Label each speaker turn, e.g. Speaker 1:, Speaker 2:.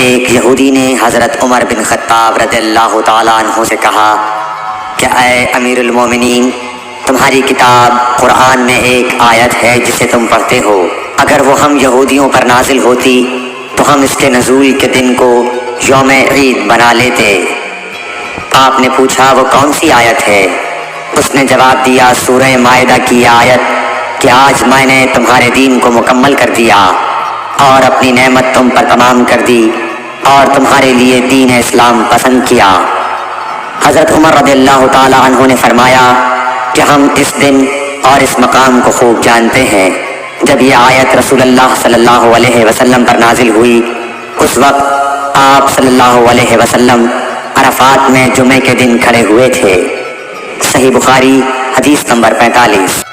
Speaker 1: ایک یہودی نے حضرت عمر بن خطاب رضی اللہ تعالیٰ عنہ سے کہا کہ اے امیر المومنین، تمہاری کتاب قرآن میں ایک آیت ہے جسے تم پڑھتے ہو، اگر وہ ہم یہودیوں پر نازل ہوتی تو ہم اس کے نزول کے دن کو یوم عید بنا لیتے۔ آپ نے پوچھا وہ کون سی آیت ہے؟ اس نے جواب دیا سورہ مائدہ کی آیت کہ آج میں نے تمہارے دین کو مکمل کر دیا اور اپنی نعمت تم پر تمام کر دی اور تمہارے لیے دین اسلام پسند کیا۔ حضرت عمر رضی اللہ تعالیٰ عنہ نے فرمایا کہ ہم اس دن اور اس مقام کو خوب جانتے ہیں۔ جب یہ آیت رسول اللہ صلی اللہ علیہ وسلم پر نازل ہوئی، اس وقت آپ صلی اللہ علیہ وسلم عرفات میں جمعے کے دن کھڑے ہوئے تھے۔ صحیح بخاری حدیث نمبر 45۔